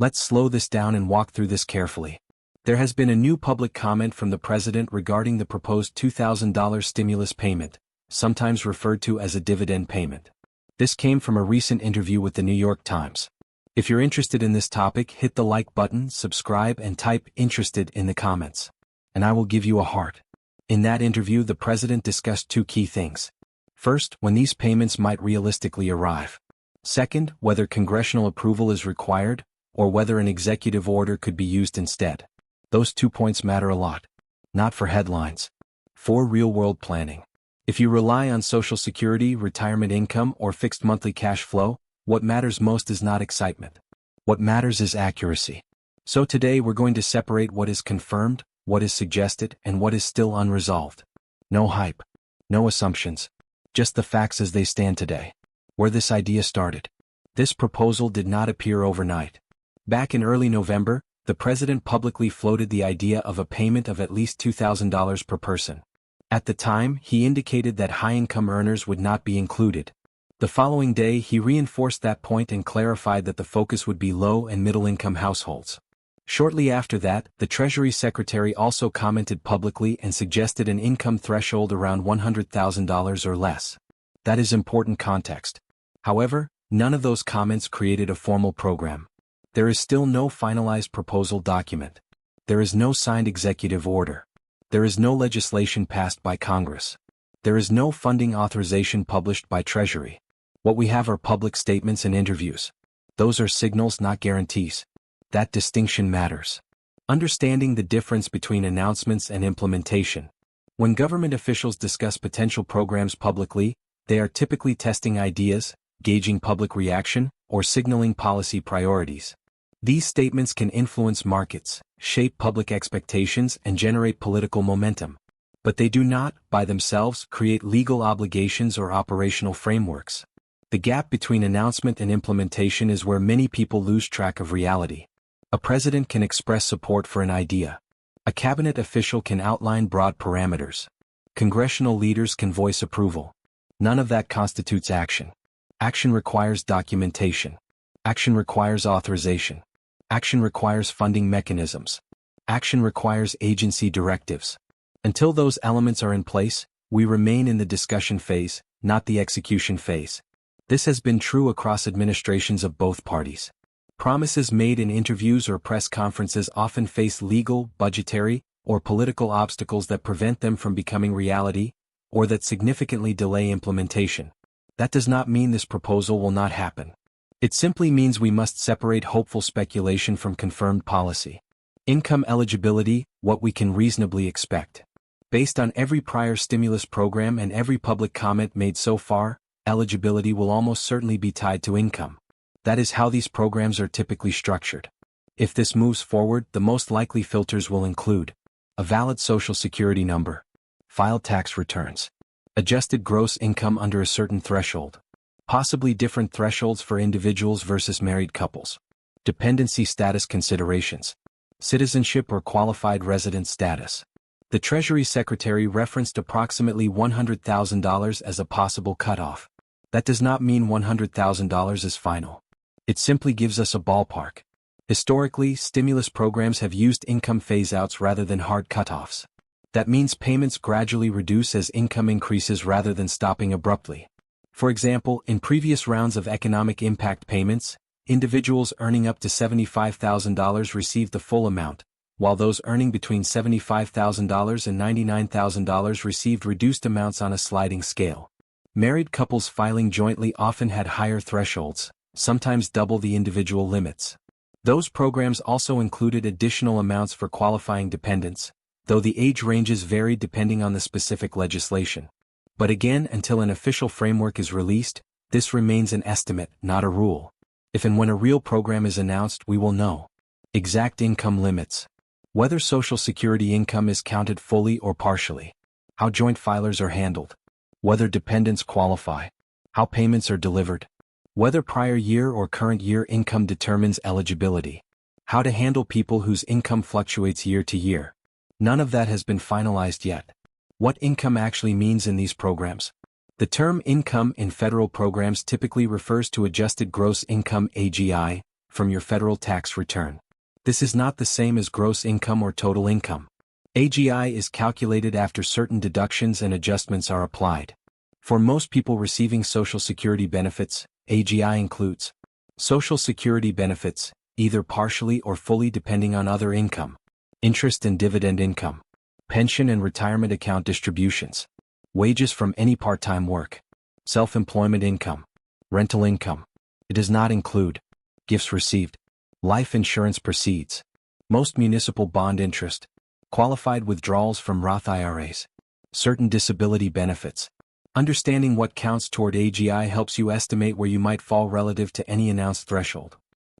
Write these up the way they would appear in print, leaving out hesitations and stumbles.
Let's slow this down and walk through this carefully. There has been a new public comment from the president regarding the proposed $2,000 stimulus payment, sometimes referred to as a dividend payment. This came from a recent interview with the New York Times. If you're interested in this topic, hit the like button, subscribe, and type "interested" in the comments. And I will give you a heart. In that interview, the president discussed two key things. First, when these payments might realistically arrive. Second, whether congressional approval is required, or whether an executive order could be used instead. Those 2 points matter a lot. Not for headlines. For real-world planning. If you rely on Social Security, retirement income, or fixed monthly cash flow, what matters most is not excitement. What matters is accuracy. So today we're going to separate what is confirmed, what is suggested, and what is still unresolved. No hype. No assumptions. Just the facts as they stand today. Where this idea started. This proposal did not appear overnight. Back in early November, the president publicly floated the idea of a payment of at least $2,000 per person. At the time, he indicated that high-income earners would not be included. The following day, he reinforced that point and clarified that the focus would be low- and middle-income households. Shortly after that, the Treasury Secretary also commented publicly and suggested an income threshold around $100,000 or less. That is important context. However, none of those comments created a formal program. There is still no finalized proposal document. There is no signed executive order. There is no legislation passed by Congress. There is no funding authorization published by Treasury. What we have are public statements and interviews. Those are signals, not guarantees. That distinction matters. Understanding the difference between announcements and implementation. When government officials discuss potential programs publicly, they are typically testing ideas, gauging public reaction, or signaling policy priorities. These statements can influence markets, shape public expectations, and generate political momentum. But they do not, by themselves, create legal obligations or operational frameworks. The gap between announcement and implementation is where many people lose track of reality. A president can express support for an idea. A cabinet official can outline broad parameters. Congressional leaders can voice approval. None of that constitutes action. Action requires documentation. Action requires authorization. Action requires funding mechanisms. Action requires agency directives. Until those elements are in place, we remain in the discussion phase, not the execution phase. This has been true across administrations of both parties. Promises made in interviews or press conferences often face legal, budgetary, or political obstacles that prevent them from becoming reality, or that significantly delay implementation. That does not mean this proposal will not happen. It simply means we must separate hopeful speculation from confirmed policy. Income eligibility, what we can reasonably expect. Based on every prior stimulus program and every public comment made so far, eligibility will almost certainly be tied to income. That is how these programs are typically structured. If this moves forward, the most likely filters will include a valid Social Security number, filed tax returns, adjusted gross income under a certain threshold, possibly different thresholds for individuals versus married couples, dependency status considerations, citizenship or qualified resident status. The Treasury Secretary referenced approximately $100,000 as a possible cutoff. That does not mean $100,000 is final. It simply gives us a ballpark. Historically, stimulus programs have used income phase-outs rather than hard cutoffs. That means payments gradually reduce as income increases rather than stopping abruptly. For example, in previous rounds of economic impact payments, individuals earning up to $75,000 received the full amount, while those earning between $75,000 and $99,000 received reduced amounts on a sliding scale. Married couples filing jointly often had higher thresholds, sometimes double the individual limits. Those programs also included additional amounts for qualifying dependents, though the age ranges varied depending on the specific legislation. But again, until an official framework is released, this remains an estimate, not a rule. If and when a real program is announced, we will know. Exact income limits. Whether Social Security income is counted fully or partially. How joint filers are handled. Whether dependents qualify. How payments are delivered. Whether prior year or current year income determines eligibility. How to handle people whose income fluctuates year to year. None of that has been finalized yet. What income actually means in these programs. The term income in federal programs typically refers to adjusted gross income (AGI) from your federal tax return. This is not the same as gross income or total income. AGI is calculated after certain deductions and adjustments are applied. For most people receiving Social Security benefits, AGI includes Social Security benefits, either partially or fully depending on other income, interest and dividend income, pension and retirement account distributions, wages from any part-time work, self-employment income, rental income. It does not include gifts received, life insurance proceeds, most municipal bond interest, qualified withdrawals from Roth IRAs, certain disability benefits. Understanding what counts toward AGI helps you estimate where you might fall relative to any announced threshold.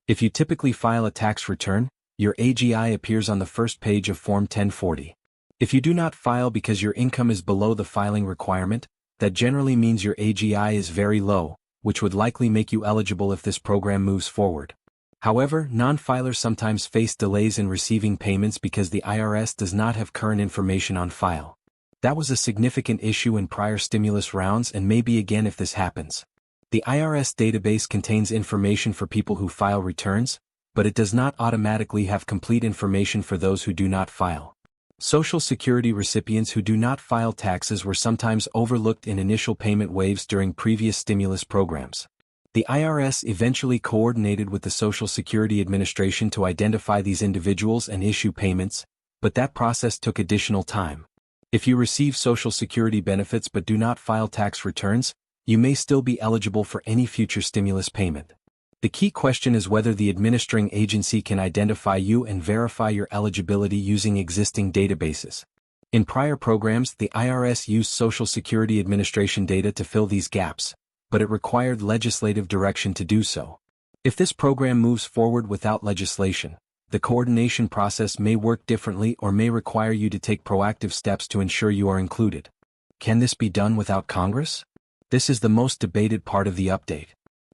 If you typically file a tax return, your AGI appears on the first page of Form 1040. If you do not file because your income is below the filing requirement, that generally means your AGI is very low, which would likely make you eligible if this program moves forward. However, non-filers sometimes face delays in receiving payments because the IRS does not have current information on file. That was a significant issue in prior stimulus rounds and may be again if this happens. The IRS database contains information for people who file returns, but it does not automatically have complete information for those who do not file. Social Security recipients who do not file taxes were sometimes overlooked in initial payment waves during previous stimulus programs. The IRS eventually coordinated with the Social Security Administration to identify these individuals and issue payments, but that process took additional time. If you receive Social Security benefits but do not file tax returns, you may still be eligible for any future stimulus payment. The key question is whether the administering agency can identify you and verify your eligibility using existing databases. In prior programs, the IRS used Social Security Administration data to fill these gaps, but it required legislative direction to do so. If this program moves forward without legislation, the coordination process may work differently or may require you to take proactive steps to ensure you are included. Can this be done without Congress? This is the most debated part of the update.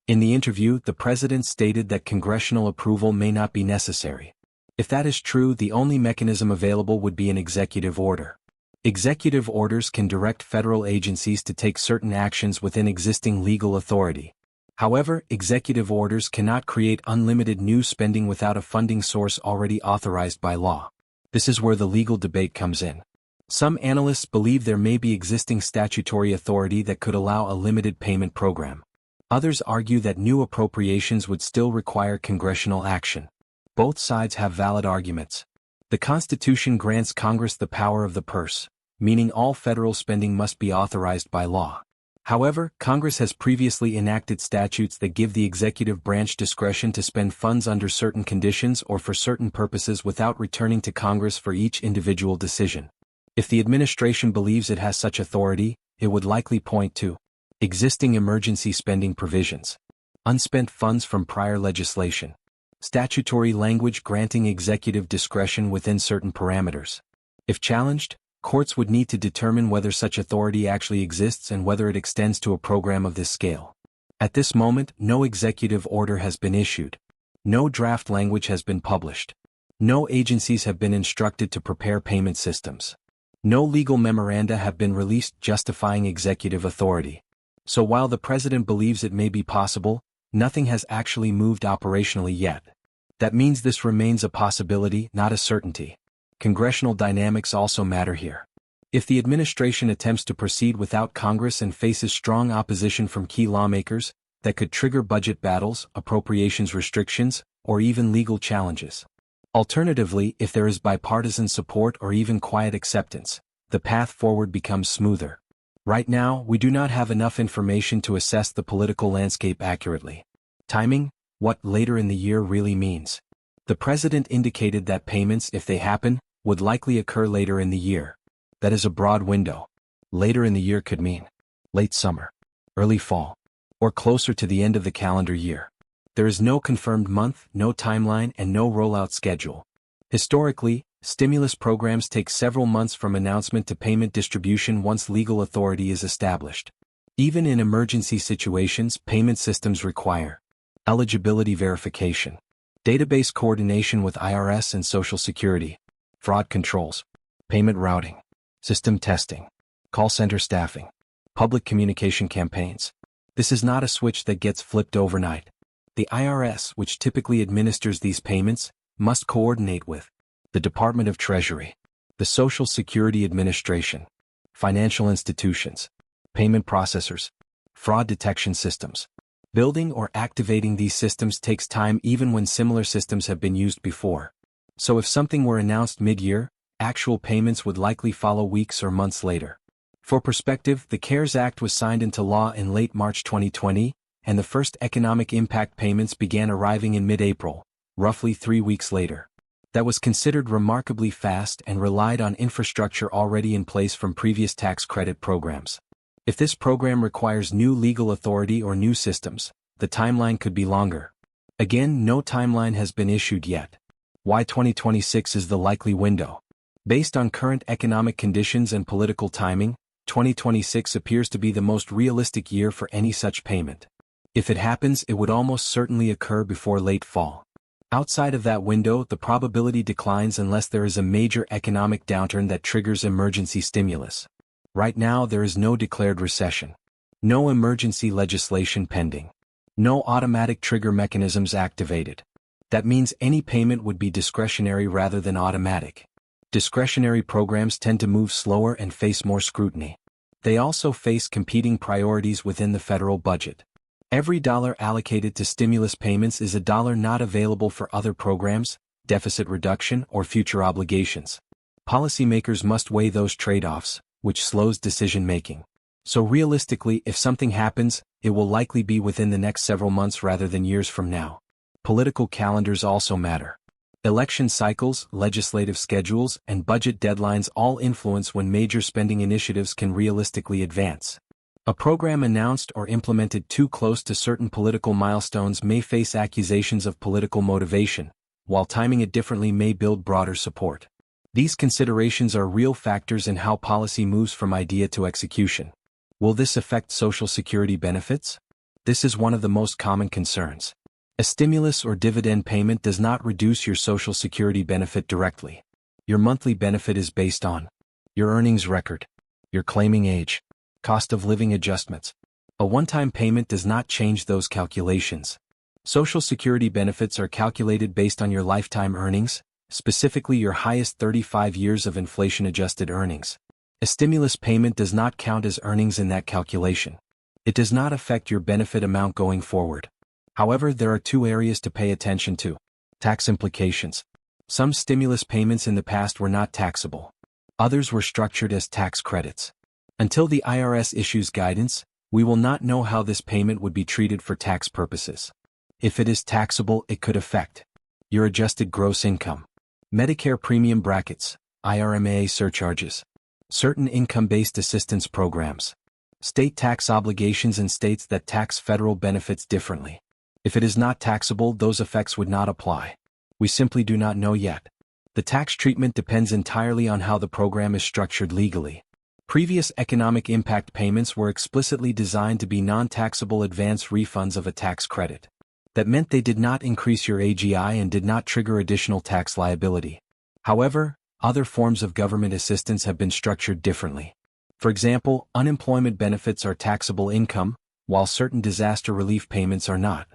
In the interview, the president stated that congressional approval may not be necessary. If that is true, the only mechanism available would be an executive order. Executive orders can direct federal agencies to take certain actions within existing legal authority. However, executive orders cannot create unlimited new spending without a funding source already authorized by law. This is where the legal debate comes in. Some analysts believe there may be existing statutory authority that could allow a limited payment program. Others argue that new appropriations would still require congressional action. Both sides have valid arguments. The Constitution grants Congress the power of the purse, meaning all federal spending must be authorized by law. However, Congress has previously enacted statutes that give the executive branch discretion to spend funds under certain conditions or for certain purposes without returning to Congress for each individual decision. If the administration believes it has such authority, it would likely point to existing emergency spending provisions, unspent funds from prior legislation, statutory language granting executive discretion within certain parameters. If challenged, courts would need to determine whether such authority actually exists and whether it extends to a program of this scale. At this moment, no executive order has been issued. No draft language has been published. No agencies have been instructed to prepare payment systems. No legal memoranda have been released justifying executive authority. So while the president believes it may be possible, nothing has actually moved operationally yet. That means this remains a possibility, not a certainty. Congressional dynamics also matter here. If the administration attempts to proceed without Congress and faces strong opposition from key lawmakers, that could trigger budget battles, appropriations restrictions, or even legal challenges. Alternatively, if there is bipartisan support or even quiet acceptance, the path forward becomes smoother. Right now, we do not have enough information to assess the political landscape accurately. Timing, what later in the year really means. The president indicated that payments, if they happen, would likely occur later in the year. That is a broad window. Later in the year could mean late summer, early fall, or closer to the end of the calendar year. There is no confirmed month, no timeline, and no rollout schedule. Historically, stimulus programs take several months from announcement to payment distribution once legal authority is established. Even in emergency situations, payment systems require eligibility verification, database coordination with IRS and Social Security, fraud controls, payment routing, system testing, call center staffing, public communication campaigns. This is not a switch that gets flipped overnight. The IRS, which typically administers these payments, must coordinate with the Department of Treasury, the Social Security Administration, financial institutions, payment processors, fraud detection systems. Building or activating these systems takes time even when similar systems have been used before. So if something were announced mid-year, actual payments would likely follow weeks or months later. For perspective, the CARES Act was signed into law in late March 2020, and the first economic impact payments began arriving in mid-April, roughly 3 weeks later. That was considered remarkably fast and relied on infrastructure already in place from previous tax credit programs. If this program requires new legal authority or new systems, the timeline could be longer. Again, no timeline has been issued yet. Why 2026 is the likely window? Based on current economic conditions and political timing, 2026 appears to be the most realistic year for any such payment. If it happens, it would almost certainly occur before late fall. Outside of that window, the probability declines unless there is a major economic downturn that triggers emergency stimulus. Right now, there is no declared recession. No emergency legislation pending. No automatic trigger mechanisms activated. That means any payment would be discretionary rather than automatic. Discretionary programs tend to move slower and face more scrutiny. They also face competing priorities within the federal budget. Every dollar allocated to stimulus payments is a dollar not available for other programs, deficit reduction, or future obligations. Policymakers must weigh those trade-offs, which slows decision-making. So realistically, if something happens, it will likely be within the next several months rather than years from now. Political calendars also matter. Election cycles, legislative schedules, and budget deadlines all influence when major spending initiatives can realistically advance. A program announced or implemented too close to certain political milestones may face accusations of political motivation, while timing it differently may build broader support. These considerations are real factors in how policy moves from idea to execution. Will this affect Social Security benefits? This is one of the most common concerns. A stimulus or dividend payment does not reduce your Social Security benefit directly. Your monthly benefit is based on your earnings record, your claiming age, cost of living adjustments. A one-time payment does not change those calculations. Social Security benefits are calculated based on your lifetime earnings, specifically your highest 35 years of inflation-adjusted earnings. A stimulus payment does not count as earnings in that calculation. It does not affect your benefit amount going forward. However, there are two areas to pay attention to. Tax implications. Some stimulus payments in the past were not taxable. Others were structured as tax credits. Until the IRS issues guidance, we will not know how this payment would be treated for tax purposes. If it is taxable, it could affect your adjusted gross income, Medicare premium brackets, IRMAA surcharges, certain income-based assistance programs, state tax obligations in states that tax federal benefits differently. If it is not taxable, those effects would not apply. We simply do not know yet. The tax treatment depends entirely on how the program is structured legally. Previous economic impact payments were explicitly designed to be non-taxable advance refunds of a tax credit. That meant they did not increase your AGI and did not trigger additional tax liability. However, other forms of government assistance have been structured differently. For example, unemployment benefits are taxable income, while certain disaster relief payments are not.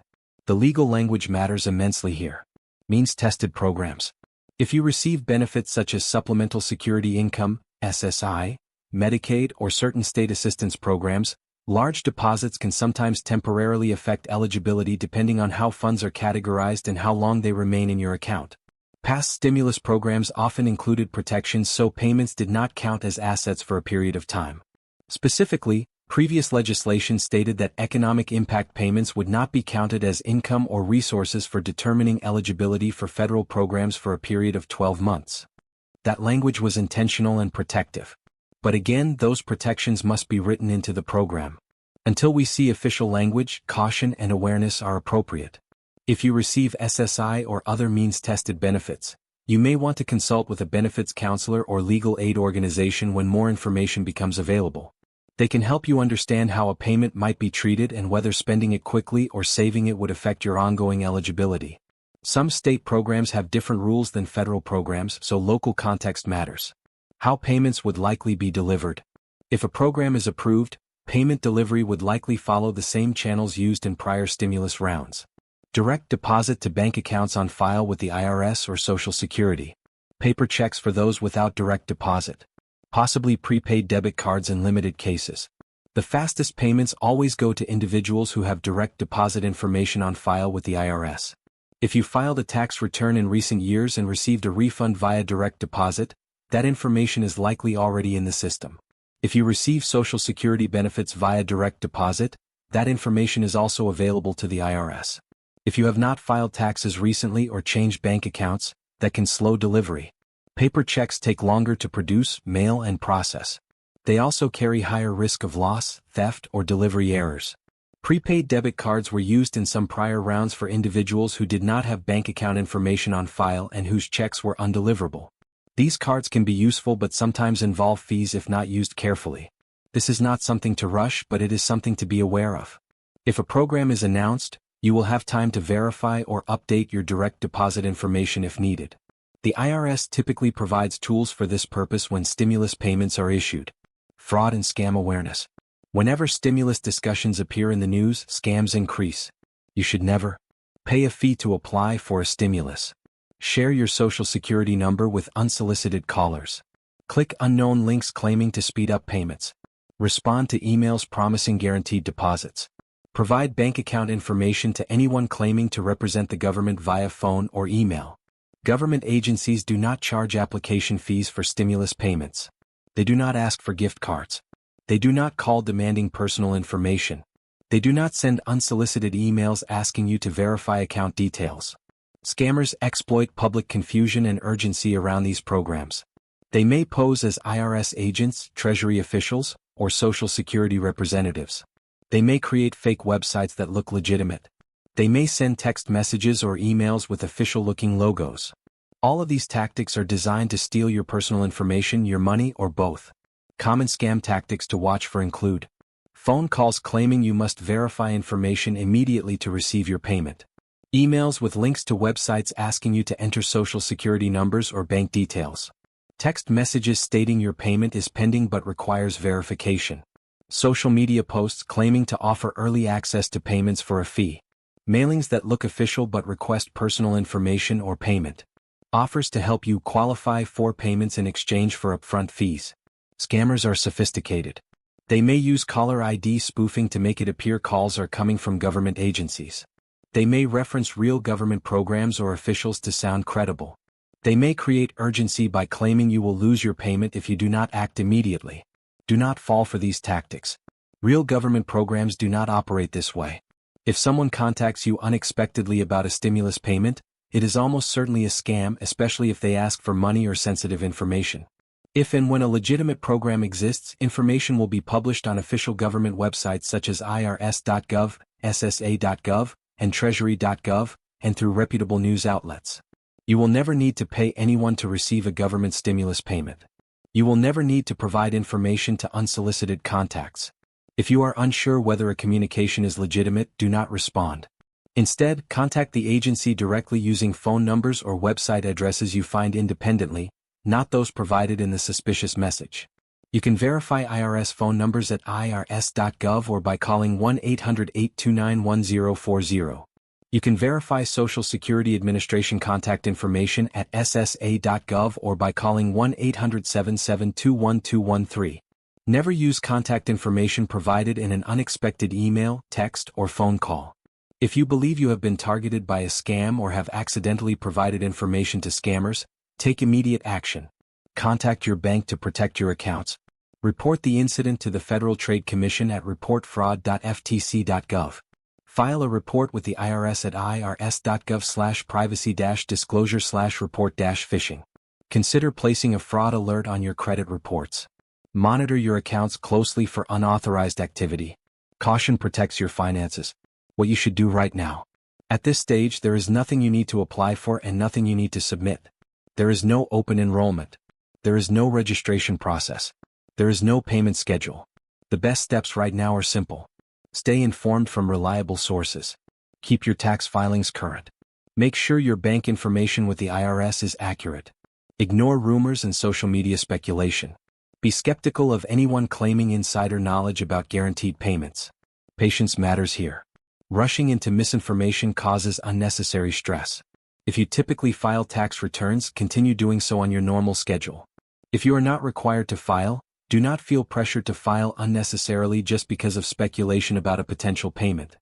The legal language matters immensely here. Means-tested programs. If you receive benefits such as supplemental security income, SSI, Medicaid, or certain state assistance programs, large deposits can sometimes temporarily affect eligibility depending on how funds are categorized and how long they remain in your account. Past stimulus programs often included protections so payments did not count as assets for a period of time. Specifically, previous legislation stated that economic impact payments would not be counted as income or resources for determining eligibility for federal programs for a period of 12 months. That language was intentional and protective. But again, those protections must be written into the program. Until we see official language, caution and awareness are appropriate. If you receive SSI or other means-tested benefits, you may want to consult with a benefits counselor or legal aid organization when more information becomes available. They can help you understand how a payment might be treated and whether spending it quickly or saving it would affect your ongoing eligibility. Some state programs have different rules than federal programs, so local context matters. How payments would likely be delivered. If a program is approved, payment delivery would likely follow the same channels used in prior stimulus rounds. Direct deposit to bank accounts on file with the IRS or Social Security. Paper checks for those without direct deposit. Possibly prepaid debit cards in limited cases. The fastest payments always go to individuals who have direct deposit information on file with the IRS. If you filed a tax return in recent years and received a refund via direct deposit, that information is likely already in the system. If you receive Social Security benefits via direct deposit, that information is also available to the IRS. If you have not filed taxes recently or changed bank accounts, that can slow delivery. Paper checks take longer to produce, mail, and process. They also carry higher risk of loss, theft, or delivery errors. Prepaid debit cards were used in some prior rounds for individuals who did not have bank account information on file and whose checks were undeliverable. These cards can be useful but sometimes involve fees if not used carefully. This is not something to rush, but it is something to be aware of. If a program is announced, you will have time to verify or update your direct deposit information if needed. The IRS typically provides tools for this purpose when stimulus payments are issued. Fraud and scam awareness. Whenever stimulus discussions appear in the news, scams increase. You should never pay a fee to apply for a stimulus. Share your Social Security number with unsolicited callers. Click unknown links claiming to speed up payments. Respond to emails promising guaranteed deposits. Provide bank account information to anyone claiming to represent the government via phone or email. Government agencies do not charge application fees for stimulus payments. They do not ask for gift cards. They do not call demanding personal information. They do not send unsolicited emails asking you to verify account details. Scammers exploit public confusion and urgency around these programs. They may pose as IRS agents, Treasury officials, or Social Security representatives. They may create fake websites that look legitimate. They may send text messages or emails with official-looking logos. All of these tactics are designed to steal your personal information, your money, or both. Common scam tactics to watch for include phone calls claiming you must verify information immediately to receive your payment. Emails with links to websites asking you to enter Social Security numbers or bank details. Text messages stating your payment is pending but requires verification. Social media posts claiming to offer early access to payments for a fee. Mailings that look official but request personal information or payment. Offers to help you qualify for payments in exchange for upfront fees. Scammers are sophisticated. They may use caller ID spoofing to make it appear calls are coming from government agencies. They may reference real government programs or officials to sound credible. They may create urgency by claiming you will lose your payment if you do not act immediately. Do not fall for these tactics. Real government programs do not operate this way. If someone contacts you unexpectedly about a stimulus payment, it is almost certainly a scam, especially if they ask for money or sensitive information. If and when a legitimate program exists, information will be published on official government websites such as irs.gov, ssa.gov, and treasury.gov, and through reputable news outlets. You will never need to pay anyone to receive a government stimulus payment. You will never need to provide information to unsolicited contacts. If you are unsure whether a communication is legitimate, do not respond. Instead, contact the agency directly using phone numbers or website addresses you find independently, not those provided in the suspicious message. You can verify IRS phone numbers at irs.gov or by calling 1-800-829-1040. You can verify Social Security Administration contact information at ssa.gov or by calling 1-800-772-1213. Never use contact information provided in an unexpected email, text, or phone call. If you believe you have been targeted by a scam or have accidentally provided information to scammers, take immediate action. Contact your bank to protect your accounts. Report the incident to the Federal Trade Commission at reportfraud.ftc.gov. File a report with the IRS at irs.gov/privacy-disclosure/report-phishing. Consider placing a fraud alert on your credit reports. Monitor your accounts closely for unauthorized activity. Caution protects your finances. What you should do right now. At this stage, there is nothing you need to apply for and nothing you need to submit. There is no open enrollment. There is no registration process. There is no payment schedule. The best steps right now are simple. Stay informed from reliable sources. Keep your tax filings current. Make sure your bank information with the IRS is accurate. Ignore rumors and social media speculation. Be skeptical of anyone claiming insider knowledge about guaranteed payments. Patience matters here. Rushing into misinformation causes unnecessary stress. If you typically file tax returns, continue doing so on your normal schedule. If you are not required to file, do not feel pressured to file unnecessarily just because of speculation about a potential payment.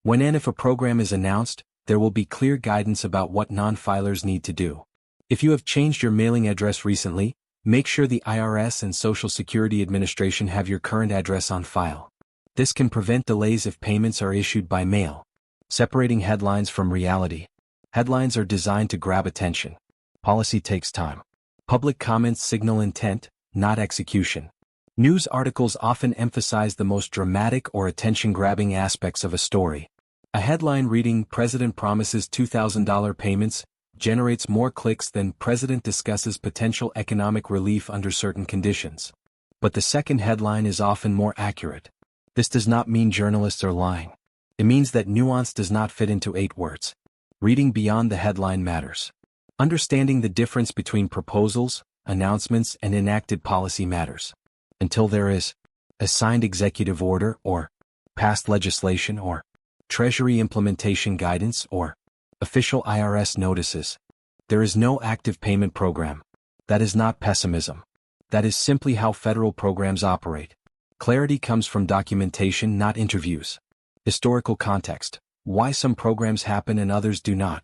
When and if a program is announced, there will be clear guidance about what non-filers need to do. If you have changed your mailing address recently, make sure the IRS and Social Security Administration have your current address on file. This can prevent delays if payments are issued by mail. Separating headlines from reality. Headlines are designed to grab attention. Policy takes time. Public comments signal intent, not execution. News articles often emphasize the most dramatic or attention-grabbing aspects of a story. A headline reading "President promises $2,000 payments" generates more clicks than "President discusses potential economic relief under certain conditions." But the second headline is often more accurate. This does not mean journalists are lying. It means that nuance does not fit into 8 words. Reading beyond the headline matters. Understanding the difference between proposals, announcements, and enacted policy matters. Until there is a signed executive order, or passed legislation, or Treasury implementation guidance, or official IRS notices, there is no active payment program. That is not pessimism. That is simply how federal programs operate. Clarity comes from documentation, not interviews. Historical context. Why some programs happen and others do not.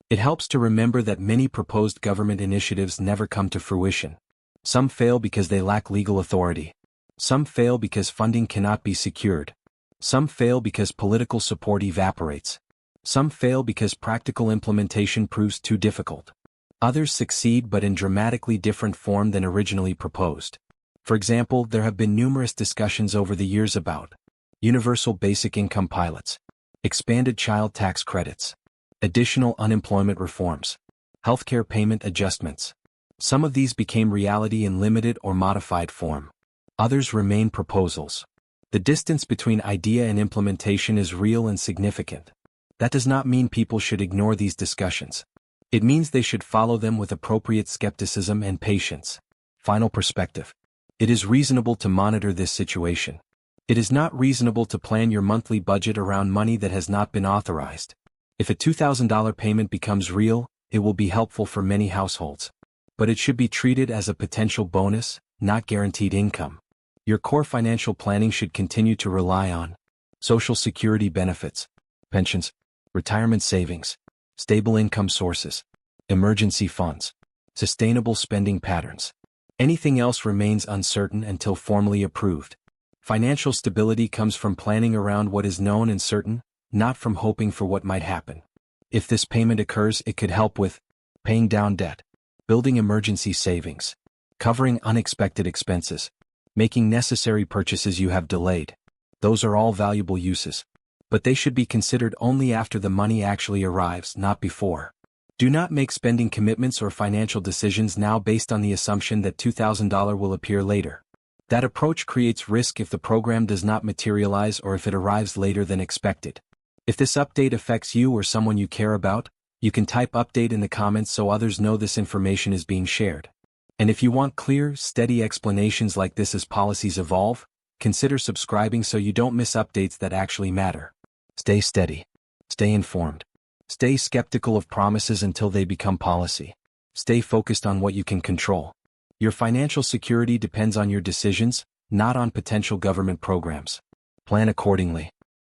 It helps to remember that many proposed government initiatives never come to fruition. Some fail because they lack legal authority. Some fail because funding cannot be secured. Some fail because political support evaporates. Some fail because practical implementation proves too difficult. Others succeed but in dramatically different form than originally proposed. For example, there have been numerous discussions over the years about universal basic income pilots, expanded child tax credits, additional unemployment reforms, healthcare payment adjustments. Some of these became reality in limited or modified form. Others remain proposals. The distance between idea and implementation is real and significant. That does not mean people should ignore these discussions. It means they should follow them with appropriate skepticism and patience. Final perspective. It is reasonable to monitor this situation. It is not reasonable to plan your monthly budget around money that has not been authorized. If a $2,000 payment becomes real, it will be helpful for many households. But it should be treated as a potential bonus, not guaranteed income. Your core financial planning should continue to rely on Social Security benefits, pensions, retirement savings, stable income sources, emergency funds, sustainable spending patterns. Anything else remains uncertain until formally approved. Financial stability comes from planning around what is known and certain, not from hoping for what might happen. If this payment occurs, it could help with paying down debt, building emergency savings, covering unexpected expenses, making necessary purchases you have delayed. Those are all valuable uses. But they should be considered only after the money actually arrives, not before. Do not make spending commitments or financial decisions now based on the assumption that $2,000 will appear later. That approach creates risk if the program does not materialize or if it arrives later than expected. If this update affects you or someone you care about, you can type "update" in the comments so others know this information is being shared. And if you want clear, steady explanations like this as policies evolve, consider subscribing so you don't miss updates that actually matter. Stay steady. Stay informed. Stay skeptical of promises until they become policy. Stay focused on what you can control. Your financial security depends on your decisions, not on potential government programs. Plan accordingly.